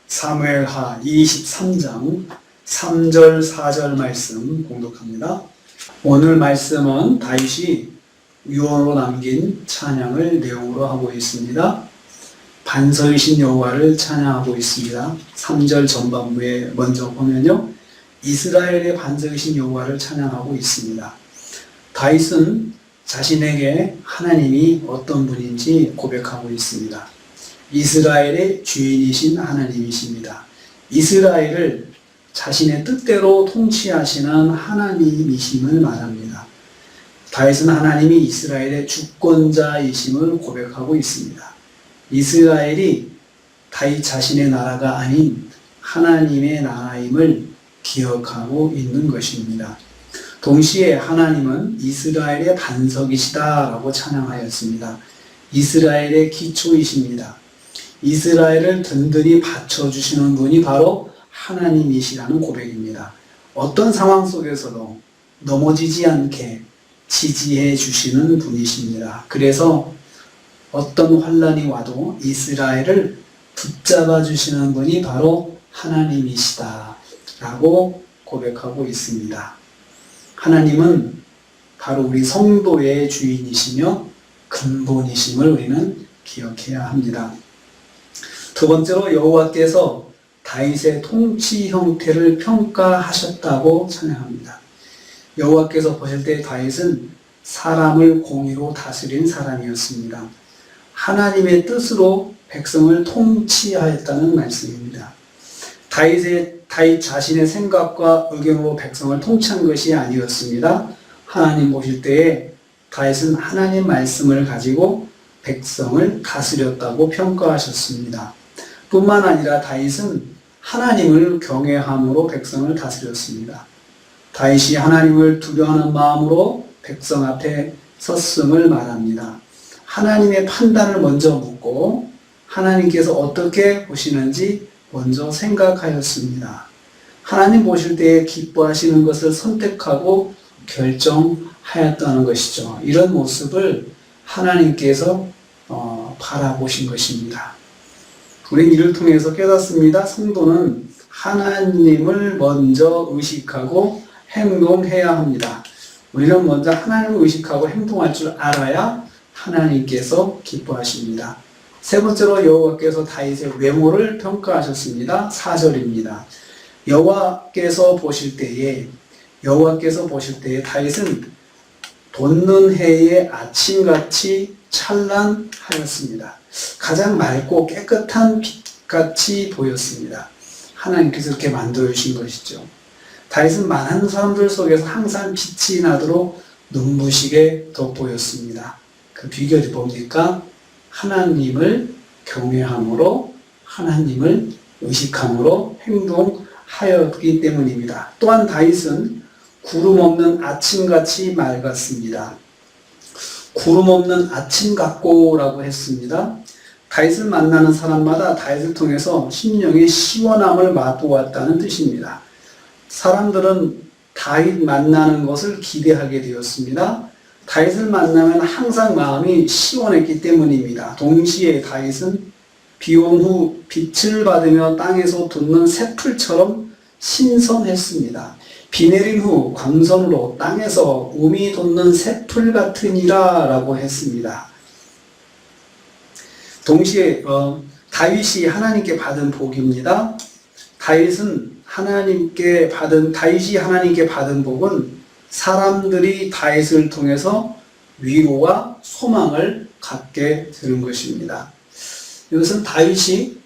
사무엘하 23장 3절 4절 말씀 공독합니다. 오늘 말씀은 다윗이 유언으로 남긴 찬양을 내용으로 하고 있습니다. 반석이신 여호와를 찬양하고 있습니다. 3절 전반부에 먼저 보면요, 이스라엘의 반석이신 여호와를 찬양하고 있습니다. 다윗은 자신에게 하나님이 어떤 분인지 고백하고 있습니다. 이스라엘의 주인이신 하나님이십니다. 이스라엘을 자신의 뜻대로 통치하시는 하나님이심을 말합니다. 다윗은 하나님이 이스라엘의 주권자이심을 고백하고 있습니다. 이스라엘이 다윗 자신의 나라가 아닌 하나님의 나라임을 기억하고 있는 것입니다. 동시에 하나님은 이스라엘의 반석이시다라고 찬양하였습니다. 이스라엘의 기초이십니다. 이스라엘을 든든히 받쳐주시는 분이 바로 하나님이시라는 고백입니다. 어떤 상황 속에서도 넘어지지 않게 지지해 주시는 분이십니다. 그래서 어떤 환난이 와도 이스라엘을 붙잡아 주시는 분이 바로 하나님이시다라고 고백하고 있습니다. 하나님은 바로 우리 성도의 주인이시며 근본이심을 우리는 기억해야 합니다. 두 번째로 여호와께서 다윗의 통치 형태를 평가하셨다고 찬양합니다. 여호와께서 보실 때 다윗은 사람을 공의로 다스린 사람이었습니다. 하나님의 뜻으로 백성을 통치하였다는 말씀입니다. 다윗 자신의 생각과 의견으로 백성을 통치한 것이 아니었습니다. 하나님 보실 때에 다윗은 하나님 말씀을 가지고 백성을 다스렸다고 평가하셨습니다. 뿐만 아니라 다윗은 하나님을 경외함으로 백성을 다스렸습니다. 다윗이 하나님을 두려워하는 마음으로 백성 앞에 섰음을 말합니다. 하나님의 판단을 먼저 묻고 하나님께서 어떻게 보시는지 먼저 생각하였습니다. 하나님 보실 때에 기뻐하시는 것을 선택하고 결정하였다는 것이죠. 이런 모습을 하나님께서 바라보신 것입니다. 우리는 이를 통해서 깨닫습니다. 성도는 하나님을 먼저 의식하고 행동해야 합니다. 우리는 먼저 하나님을 의식하고 행동할 줄 알아야 하나님께서 기뻐하십니다. 세 번째로 여호와께서 다윗의 외모를 평가하셨습니다. 4절입니다. 여호와께서 보실 때에 다윗은 돋는 해의 아침같이 찬란하였습니다. 가장 맑고 깨끗한 빛같이 보였습니다. 하나님께서 이렇게 만들어주신 것이죠. 다윗은 많은 사람들 속에서 항상 빛이 나도록 눈부시게 돋보였습니다. 그 비결이 뭡니까? 하나님을 경외함으로, 하나님을 의식함으로 행동하였기 때문입니다. 또한 다윗은 구름 없는 아침같이 맑았습니다. 구름 없는 아침 같고라고 했습니다. 다윗을 만나는 사람마다 다윗을 통해서 심령의 시원함을 맛보았다는 뜻입니다. 사람들은 다윗 만나는 것을 기대하게 되었습니다. 다윗을 만나면 항상 마음이 시원했기 때문입니다. 동시에 다윗은 비온 후 빛을 받으며 땅에서 돋는 새풀처럼 신선했습니다. 비 내린 후 광선으로 땅에서 움이 돋는 새풀 같으니라 라고 했습니다. 동시에 다윗이 하나님께 받은 복입니다. 다윗이 하나님께 받은 복은 사람들이 다윗을 통해서 위로와 소망을 갖게 되는 것입니다. 이것은 다윗이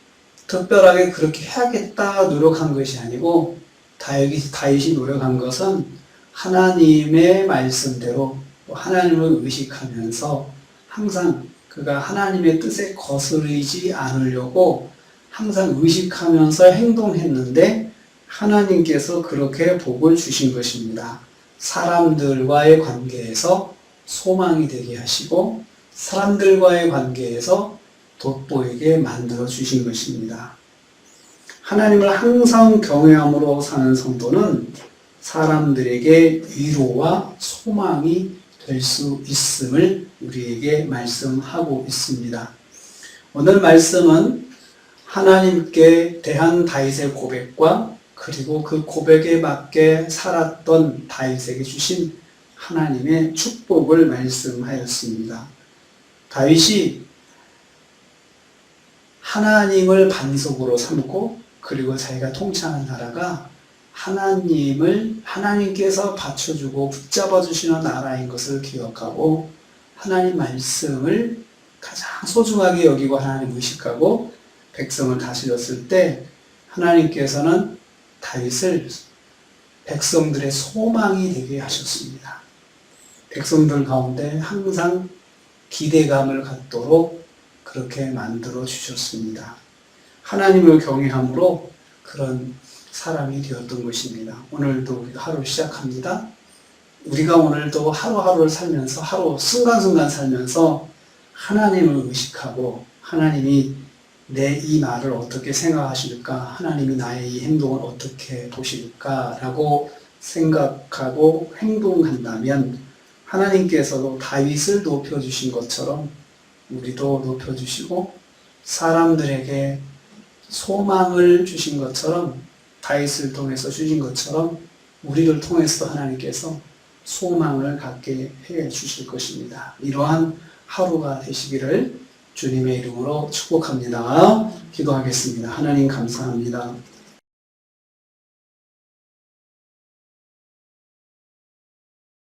특별하게 그렇게 해야겠다 노력한 것이 아니고 다윗이 노력한 것은 하나님의 말씀대로 하나님을 의식하면서 항상 그가 하나님의 뜻에 거스르지 않으려고 항상 의식하면서 행동했는데 하나님께서 그렇게 복을 주신 것입니다. 사람들과의 관계에서 소망이 되게 하시고 사람들과의 관계에서 돋보이게 만들어 주신 것입니다. 하나님을 항상 경외함으로 사는 성도는 사람들에게 위로와 소망이 될 수 있음을 우리에게 말씀하고 있습니다. 오늘 말씀은 하나님께 대한 다윗의 고백과 그리고 그 고백에 맞게 살았던 다윗에게 주신 하나님의 축복을 말씀하였습니다. 다윗이 하나님을 반석으로 삼고 그리고 자기가 통치하는 나라가 하나님께서 받쳐주고 붙잡아 주시는 나라인 것을 기억하고 하나님 말씀을 가장 소중하게 여기고 하나님 의식하고 백성을 다스렸을 때 하나님께서는 다윗을 백성들의 소망이 되게 하셨습니다. 백성들 가운데 항상 기대감을 갖도록 그렇게 만들어 주셨습니다. 하나님을 경외함으로 그런 사람이 되었던 것입니다. 오늘도 우리가 하루 시작합니다. 우리가 오늘도 하루하루를 살면서 하루 순간순간 살면서 하나님을 의식하고 하나님이 내 이 말을 어떻게 생각하실까? 하나님이 나의 이 행동을 어떻게 보실까? 라고 생각하고 행동한다면 하나님께서도 다윗을 높여주신 것처럼 우리도 높여주시고 사람들에게 소망을 주신 것처럼 다윗을 통해서 주신 것처럼 우리를 통해서 하나님께서 소망을 갖게 해 주실 것입니다. 이러한 하루가 되시기를 주님의 이름으로 축복합니다. 기도하겠습니다. 하나님 감사합니다.